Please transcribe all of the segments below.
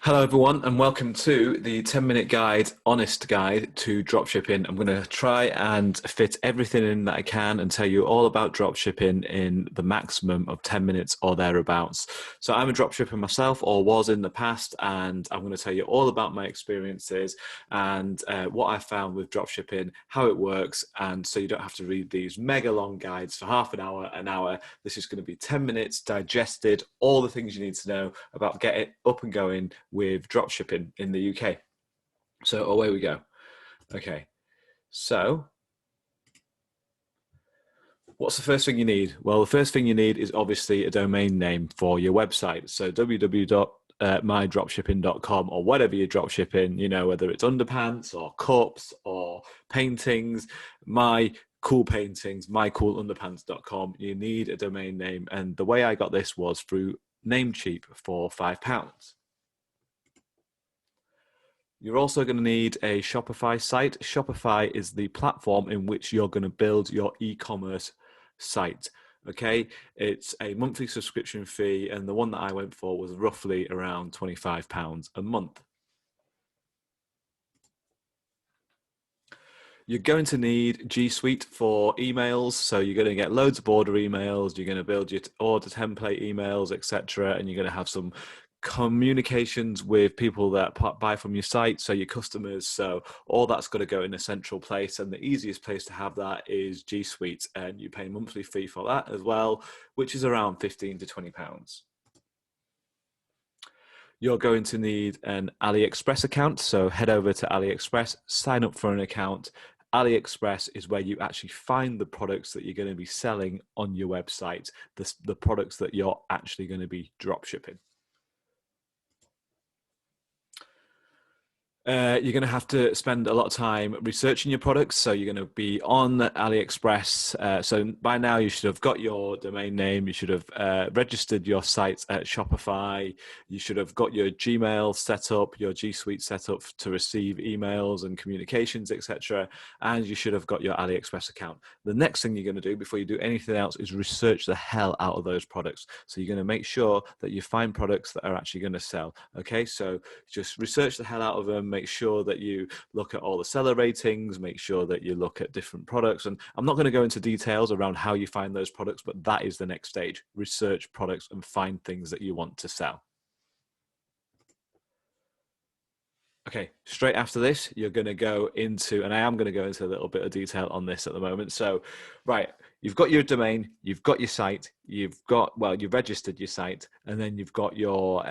Hello, everyone, and welcome to the 10-minute guide, honest guide to dropshipping. I'm going to try and fit everything in that I can and tell you all about dropshipping in the maximum of 10 minutes or thereabouts. So I'm a dropshipper myself, or was in the past, and I'm going to tell you all about my experiences and what I found with dropshipping, how it works, and so you don't have to read these mega long guides for half an hour, an hour. This is going to be 10 minutes digested, all the things you need to know about getting up and going with dropshipping in the UK. So away we go. Okay, so what's the first thing you need? Well, the first thing you need is obviously a domain name for your website. So www.mydropshipping.com or whatever you're dropshipping, you know, whether it's underpants or cups or paintings, mycoolunderpants.com. You need a domain name. And the way I got this was through Namecheap for £5. You're also going to need a Shopify site. Shopify is the platform in which you're going to build your e-commerce site. Okay, it's a monthly subscription fee, and the one that I went for was roughly around £25 a month. You're going to need G Suite for emails, so you're going to get loads of order emails, you're going to build your order template emails, etc., and you're going to have some communications with people that buy from your site, so your customers. So all that's got to go in a central place, and the easiest place to have that is G Suite, and you pay a monthly fee for that as well, which is around £15 to £20. You're going to need an AliExpress account, so head over to AliExpress, sign up for an account. AliExpress is where you actually find the products that you're going to be selling on your website, the products that you're actually going to be drop shipping. You're going to have to spend a lot of time researching your products. So you're going to be on AliExpress. So by now you should have got your domain name. You should have registered your site at Shopify. You should have got your Gmail set up, your G Suite set up to receive emails and communications, etc. And you should have got your AliExpress account. The next thing you're going to do before you do anything else is research the hell out of those products. So you're going to make sure that you find products that are actually going to sell. Okay, so just research the hell out of them. Make sure that you look at all the seller ratings, make sure that you look at different products. And I'm not going to go into details around how you find those products, but that is the next stage. Research products and find things that you want to sell. Okay, straight after this, you're going to go into, and I am going to go into a little bit of detail on this at the moment. So, right, you've got your domain, you've got your site, you've registered your site, and then you've got your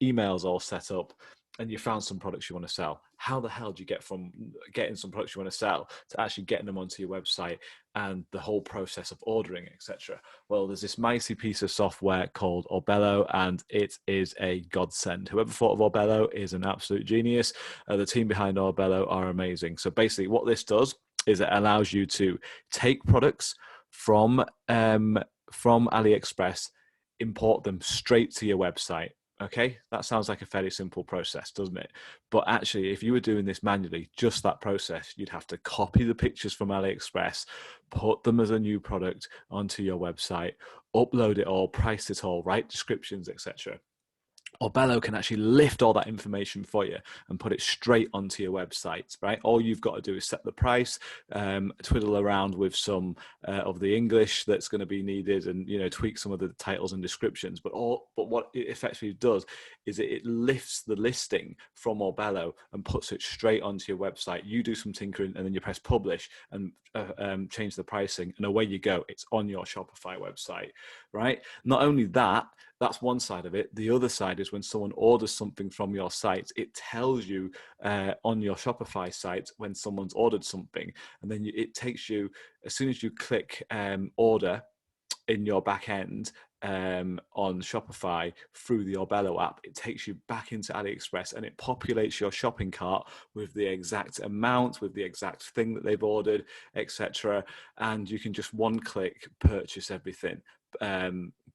emails all set up, and you found some products you want to sell. How the hell do you get from getting some products you want to sell to actually getting them onto your website and the whole process of ordering, etc.? Well, there's this mighty piece of software called Orbello, and it is a godsend. Whoever thought of Orbello is an absolute genius. The team behind Orbello are amazing. So basically what this does is it allows you to take products from AliExpress, import them straight to your website. Okay, that sounds like a fairly simple process, doesn't it? But actually, if you were doing this manually, just that process, you'd have to copy the pictures from AliExpress, put them as a new product onto your website, upload it all, price it all, write descriptions, etc. Orbello can actually lift all that information for you and put it straight onto your website, right? All you've got to do is set the price, twiddle around with some of the English that's going to be needed, and tweak some of the titles and descriptions. But what it effectively does is it lifts the listing from Orbello and puts it straight onto your website. You do some tinkering, and then you press publish and change the pricing, and away you go. It's on your Shopify website, right? Not only that, that's one side of it. The other side is when someone orders something from your site, it tells you on your Shopify site when someone's ordered something, and then it takes you, as soon as you click order in your back end on Shopify through the Orbello app, it takes you back into AliExpress and it populates your shopping cart with the exact amount, with the exact thing that they've ordered, etc. And you can just one click purchase everything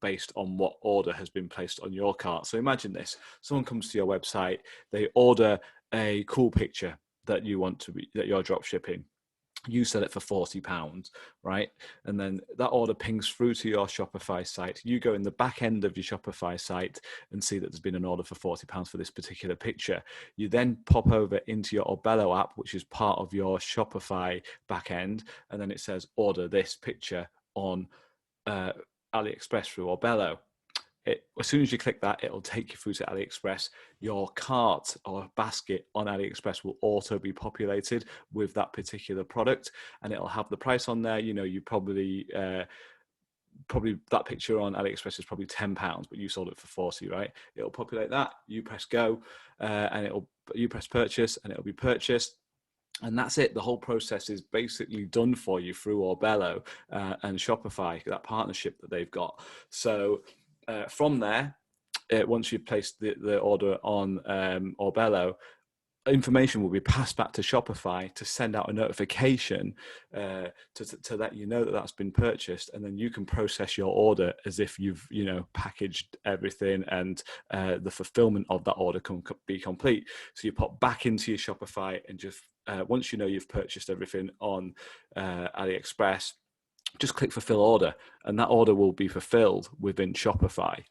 based on what order has been placed on your cart. So imagine this: someone comes to your website, they order a cool picture that you want to be, that you're drop shipping. you sell it for £40, right? And then that order pings through to your Shopify site. You go in the back end of your Shopify site and see that there's been an order for £40 for this particular picture. You then pop over into your Orbello app, which is part of your Shopify back end, and then it says order this picture on AliExpress through Orbello. As soon as you click that, it'll take you through to AliExpress. Your cart or basket on AliExpress will auto be populated with that particular product, and it'll have the price on there. You know, you probably that picture on AliExpress is probably £10, but you sold it for 40, right? It'll populate that. You press go, and you press purchase, and it'll be purchased. And that's it. The whole process is basically done for you through Orbello and Shopify, that partnership that they've got. So from there, once you've placed the order on Orbello, information will be passed back to Shopify to send out a notification to let you know that that's been purchased, and then you can process your order as if you've packaged everything, and the fulfillment of that order can be complete. So you pop back into your Shopify and just once you know you've purchased everything on AliExpress, just click fulfill order, and that order will be fulfilled within Shopify.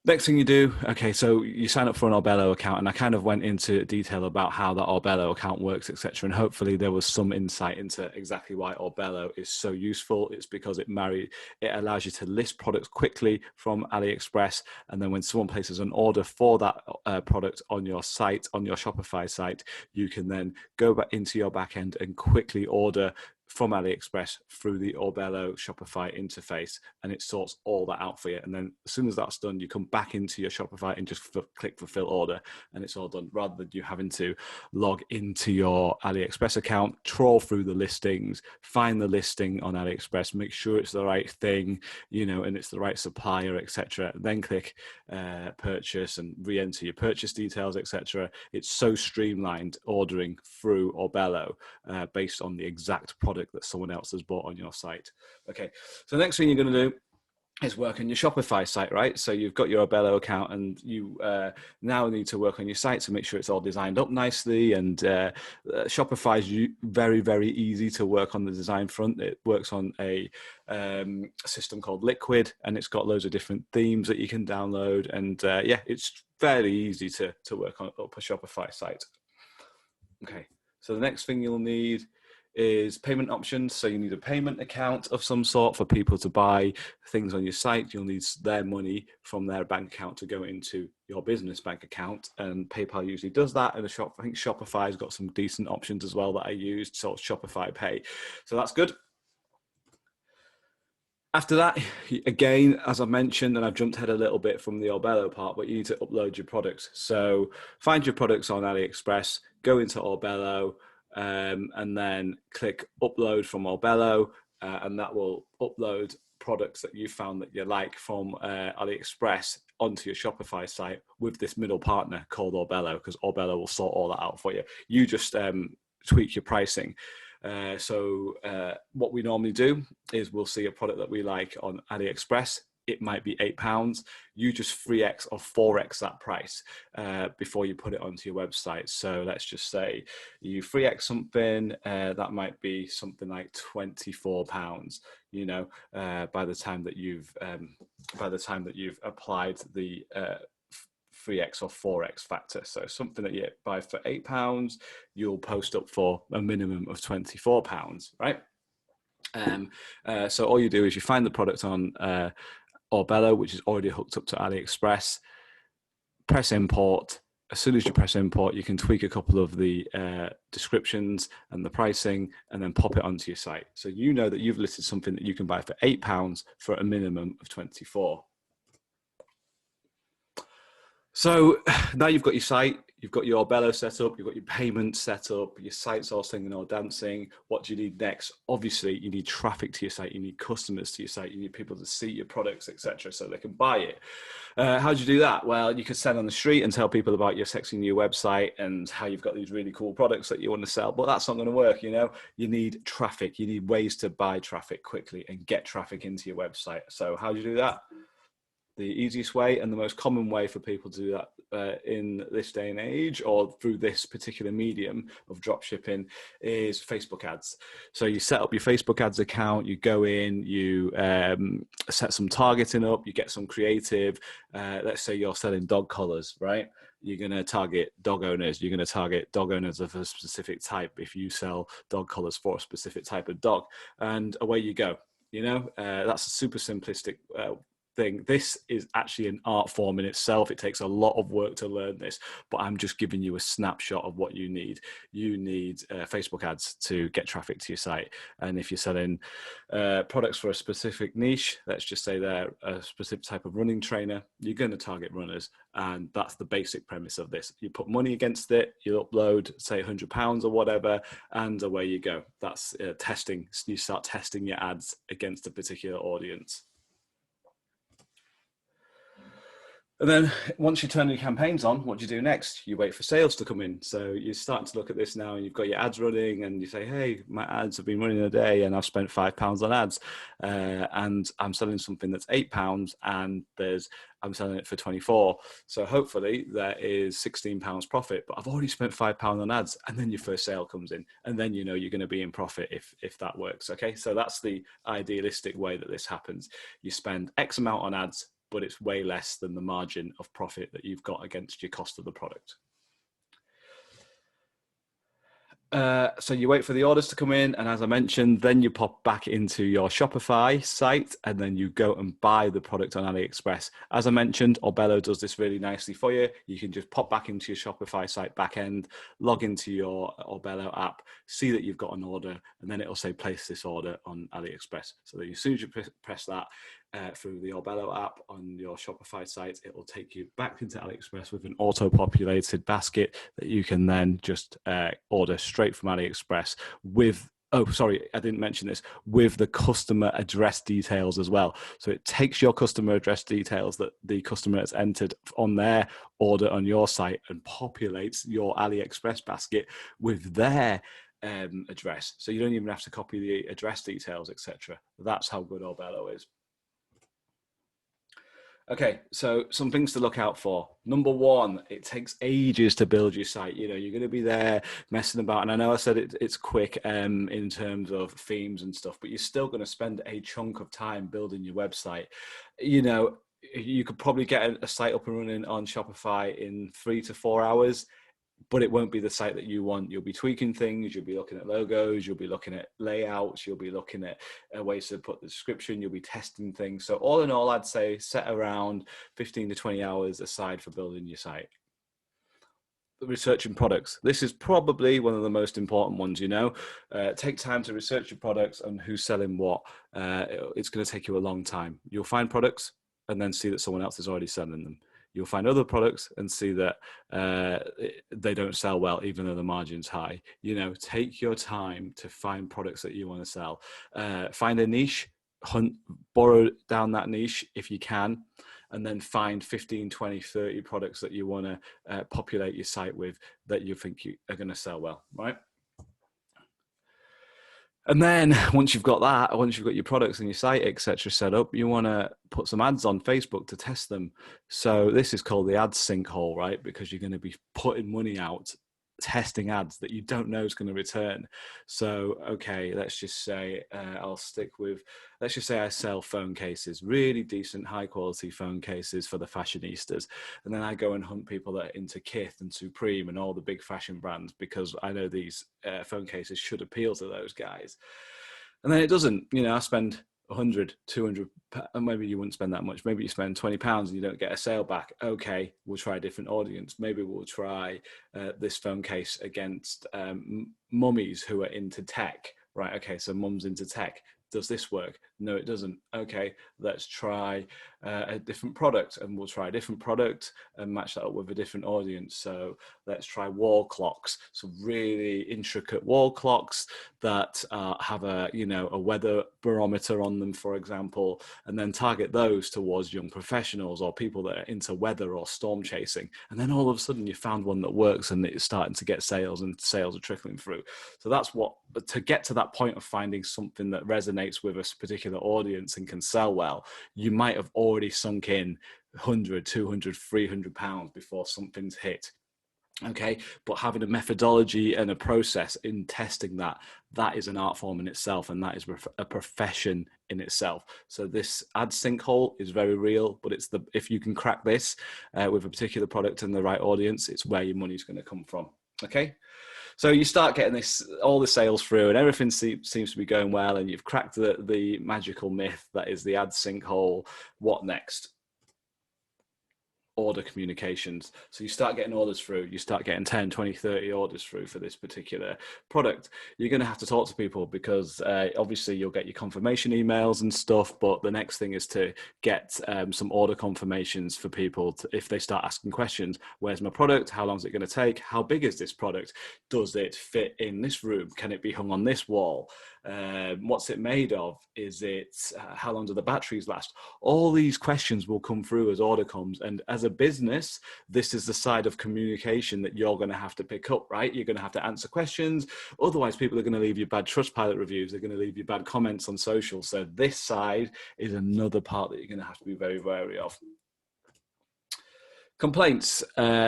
Next thing you do, okay, so you sign up for an Orbello account, and I kind of went into detail about how that Orbello account works, etc. And hopefully there was some insight into exactly why Orbello is so useful. It's because it allows you to list products quickly from AliExpress, and then when someone places an order for that product on your site, on your Shopify site, you can then go back into your back end and quickly order from AliExpress through the Orbello Shopify interface, and it sorts all that out for you. And then as soon as that's done, you come back into your Shopify and just click fulfill order, and it's all done, rather than you having to log into your AliExpress account, trawl through the listings, find the listing on AliExpress, make sure it's the right thing, and it's the right supplier, etc. Then click purchase and re-enter your purchase details, etc. It's so streamlined ordering through Orbello based on the exact product that someone else has bought on your site. Okay, so the next thing you're going to do is work on your Shopify site, right? So you've got your Orbello account, and you now need to work on your site to make sure it's all designed up nicely. And Shopify is very, very easy to work on the design front. It works on a system called Liquid, and it's got loads of different themes that you can download. And it's fairly easy to work on up a Shopify site. Okay, so the next thing you'll need is payment options. So you need a payment account of some sort for people to buy things on your site. You'll need their money from their bank account to go into your business bank account, and PayPal usually does that. And I think Shopify's got some decent options as well that I used, so it's Shopify Pay. So that's good. After that, again, as I mentioned, and I've jumped ahead a little bit from the Orbello part, but you need to upload your products. So find your products on AliExpress, go into Orbello, and then click upload from Orbello, and that will upload products that you found that you like from AliExpress onto your Shopify site with this middle partner called Orbello, because Orbello will sort all that out for you. You just tweak your pricing. So what we normally do is we'll see a product that we like on AliExpress. It might be £8. You just 3x or 4x that price before you put it onto your website. So let's just say you 3x something, that might be something like £24. By the time that you've applied the 3x or 4x factor. So something that you buy for £8, you'll post up for a minimum of £24, right? So all you do is you find the product on Orbello, which is already hooked up to AliExpress, press import. As soon as you press import, you can tweak a couple of the descriptions and the pricing, and then pop it onto your site. So you know that you've listed something that you can buy for £8 for a minimum of 24. So now you've got your site, you've got your Orbello set up, you've got your payment set up, your site's all singing or dancing. What do you need next? Obviously, you need traffic to your site, you need customers to your site, you need people to see your products, etc., so they can buy it. How do you do that? Well, you could stand on the street and tell people about your sexy new website and how you've got these really cool products that you want to sell, but that's not going to work. You need traffic. You need ways to buy traffic quickly and get traffic into your website. So how do you do that? The easiest way and the most common way for people to do that in this day and age, or through this particular medium of drop shipping, is Facebook ads. So you set up your Facebook ads account, you go in, you set some targeting up, you get some creative. Let's say you're selling dog collars, right? You're going to target dog owners. You're going to target dog owners of a specific type if you sell dog collars for a specific type of dog. And away you go. You know, that's a super simplistic thing. This is actually an art form in itself. It takes a lot of work to learn this, but I'm just giving you a snapshot of what you need. You need Facebook ads to get traffic to your site. And if you're selling products for a specific niche, let's just say they're a specific type of running trainer, you're going to target runners. And that's the basic premise of this. You put money against it, you upload, say £100 or whatever, and away you go. That's testing. You start testing your ads against a particular audience. And then once you turn your campaigns on, what do you do next? You wait for sales to come in. So you're starting to look at this now and you've got your ads running and you say, hey, my ads have been running a day and I've spent £5 on ads and I'm selling something that's £8 and I'm selling it for 24. So hopefully there is £16 profit, but I've already spent £5 on ads, and then your first sale comes in and then you know you're going to be in profit if that works. Okay, so that's the idealistic way that this happens. You spend X amount on ads, but it's way less than the margin of profit that you've got against your cost of the product. So you wait for the orders to come in, and as I mentioned, then you pop back into your Shopify site and then you go and buy the product on AliExpress. As I mentioned, Orbello does this really nicely for you. You can just pop back into your Shopify site backend, log into your Orbello app, see that you've got an order, and then it'll say place this order on AliExpress. So that as soon as you press that, through the Orbello app on your Shopify site, it will take you back into AliExpress with an auto-populated basket that you can then just order straight from AliExpress with, oh, sorry, I didn't mention this, with the customer address details as well. So it takes your customer address details that the customer has entered on their order on your site and populates your AliExpress basket with their address. So you don't even have to copy the address details, etc. That's how good Orbello is. Okay, so some things to look out for. Number one, it takes ages to build your site. You know, you're going to be there messing about. And I know I said it's quick in terms of themes and stuff, but you're still going to spend a chunk of time building your website. You know, you could probably get a site up and running on Shopify in 3 to 4 hours, but it won't be the site that you want. You'll be tweaking things. You'll be looking at logos. You'll be looking at layouts. You'll be looking at ways to put the description. You'll be testing things. So all in all, I'd say set around 15 to 20 hours aside for building your site. Researching products. This is probably one of the most important ones, you know. Take time to research your products and who's selling what. It's going to take you a long time. You'll find products and then see that someone else is already selling them. You'll find other products and see that they don't sell well, even though the margin's high. You know, take your time to find products that you want to sell. Find a niche, borrow down that niche if you can, and then find 15, 20, 30 products that you want to populate your site with that you think you are going to sell well, right? And then once you've got that, once you've got your products and your site, etc., set up, you want to put some ads on Facebook to test them. So this is called the ad sinkhole, right? Because you're going to be putting money out, testing ads that you don't know is going to return. So, okay, let's just say let's just say I sell phone cases, really decent, high quality phone cases for the fashionistas. And then I go and hunt people that are into Kith and Supreme and all the big fashion brands because I know these phone cases should appeal to those guys. And then it doesn't, you know, I spend 100, 200, and maybe you wouldn't spend that much. Maybe you spend £20 and you don't get a sale back. Okay, we'll try a different audience. Maybe we'll try this phone case against mummies who are into tech. Right, okay, so mum's into tech. Does this work? No, it doesn't. Okay, let's try a different product, and we'll try a different product and match that up with a different audience. So let's try wall clocks. So really intricate wall clocks that have a weather barometer on them, for example, and then target those towards young professionals or people that are into weather or storm chasing. And then all of a sudden you found one that works and it's starting to get sales and sales are trickling through. So that's what, to get to that point of finding something that resonates resonates with a particular audience and can sell well, you might have already sunk in 100, 200, 300 pounds before something's hit. Okay, but having a methodology and a process in testing that is an art form in itself, and that is a profession in itself. So this ad sinkhole is very real, but if you can crack this with a particular product and the right audience, it's where your money's going to come from. Okay, so you start getting all the sales through, and everything seems to be going well, and you've cracked the magical myth that is the ad sinkhole. What next? Order communications. So you start getting orders through, you start getting 10, 20, 30 orders through for this particular product. You're going to have to talk to people, because obviously you'll get your confirmation emails and stuff, but the next thing is to get some order confirmations for people if they start asking questions. Where's my product? How long is it going to take? How big is this product? Does it fit in this room? Can it be hung on this wall? What's it made of? Is it how long do the batteries last? All these questions will come through as order comes, and as a business, this is the side of communication that you're going to have to pick up, right? You're going to have to answer questions, otherwise people are going to leave you bad Trustpilot reviews, they're going to leave you bad comments on social. So this side is another part that you're going to have to be very wary of. Complaints.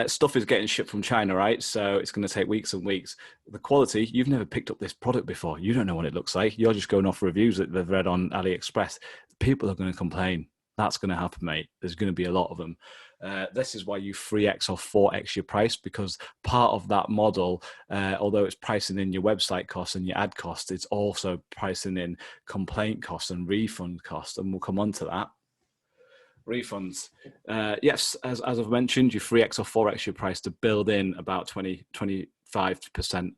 Stuff is getting shipped from China, right? So it's going to take weeks and weeks. The quality, you've never picked up this product before. You don't know what it looks like. You're just going off reviews that they've read on AliExpress. People are going to complain. That's going to happen, mate. There's going to be a lot of them. This is why you 3x or 4x your price, because part of that model, although it's pricing in your website costs and your ad costs, it's also pricing in complaint costs and refund costs. And we'll come on to that. Refunds. Yes, as I've mentioned, you 3x or 4x your price to build in about 25%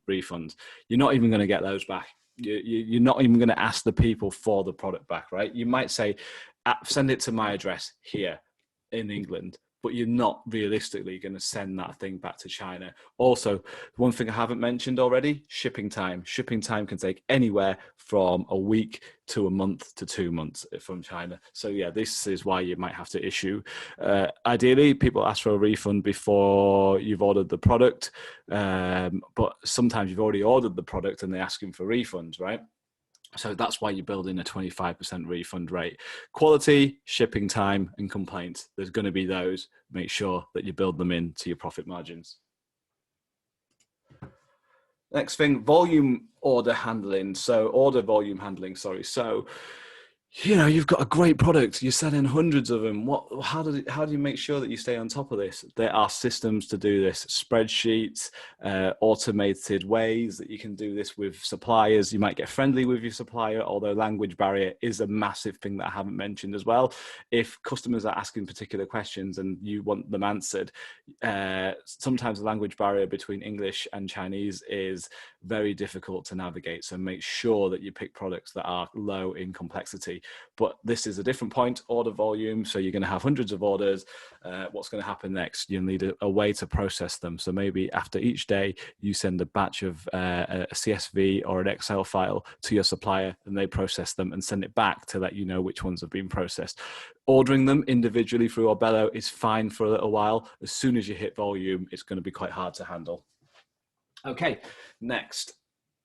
refunds. You're not even going to get those back. You're not even going to ask the people for the product back, right? You might say, send it to my address here in England, but you're not realistically going to send that thing back to China. Also, one thing I haven't mentioned already, shipping time. Shipping time can take anywhere from a week to a month to 2 months from China. So yeah, this is why you might have to issue. Ideally, people ask for a refund before you've ordered the product, but sometimes you've already ordered the product and they're asking for refunds, right? So that's why you build in a 25% refund rate. Quality, shipping time, and complaints. There's going to be those. Make sure that you build them into your profit margins. Next thing, volume order handling. So order volume handling, sorry. So, you know, you've got a great product. You're selling hundreds of them. How do you make sure that you stay on top of this? There are systems to do this, spreadsheets, automated ways that you can do this with suppliers. You might get friendly with your supplier, although language barrier is a massive thing that I haven't mentioned as well. If customers are asking particular questions and you want them answered, sometimes the language barrier between English and Chinese is very difficult to navigate. So make sure that you pick products that are low in complexity. But this is a different point, order volume. So you're going to have hundreds of orders. What's going to happen next? You'll need a way to process them. So maybe after each day, you send a batch of a CSV or an Excel file to your supplier, and they process them and send it back to let you know which ones have been processed. Ordering them individually through Orbello is fine for a little while. As soon as you hit volume, it's going to be quite hard to handle. Okay, next.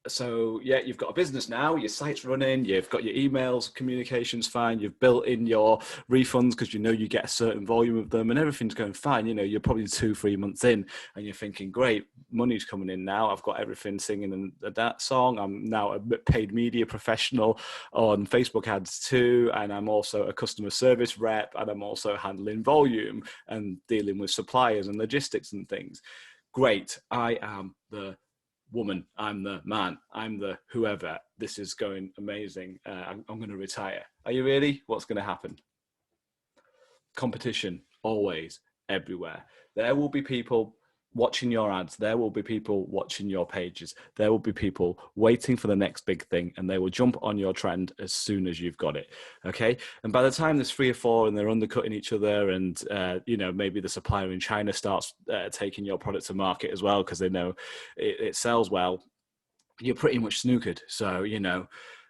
So yeah, you've got a business now, your site's running, you've got your emails, communication's fine, you've built in your refunds because you know you get a certain volume of them and everything's going fine. You know, you're probably 2-3 months in and you're thinking, great, money's coming in now. I've got everything singing that song. I'm now a paid media professional on Facebook ads too. And I'm also a customer service rep, and I'm also handling volume and dealing with suppliers and logistics and things. Great. I am the woman, I'm the man, I'm the whoever. This is going amazing. I'm going to retire. Are you really? What's going to happen? Competition, always, everywhere. There will be people watching your ads. There will be people watching your pages. There will be people waiting for the next big thing, and they will jump on your trend as soon as you've got it. Okay. And by the time there's 3 or 4 and they're undercutting each other, and, you know, maybe the supplier in China starts taking your product to market as well, because they know it sells well, you're pretty much snookered. So, you know,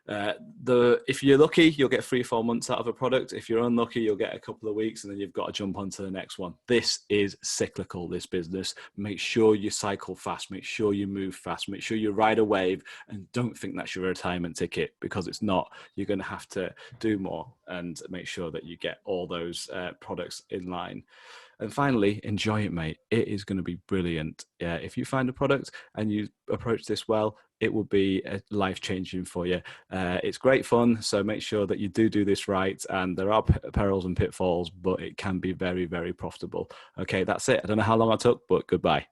If you're lucky, you'll get 3 or 4 months out of a product. If you're unlucky, you'll get a couple of weeks, and then you've got to jump onto the next one. This is cyclical, this business. Make sure you cycle fast. Make sure you move fast. Make sure you ride a wave, and don't think that's your retirement ticket, because it's not. You're going to have to do more and make sure that you get all those products in line. And finally, enjoy it, mate. It is going to be brilliant. If you find a product and you approach this well, it will be life-changing for you. It's great fun, so make sure that you do this right. And there are perils and pitfalls, but it can be very, very profitable. Okay, that's it. I don't know how long I took, but goodbye.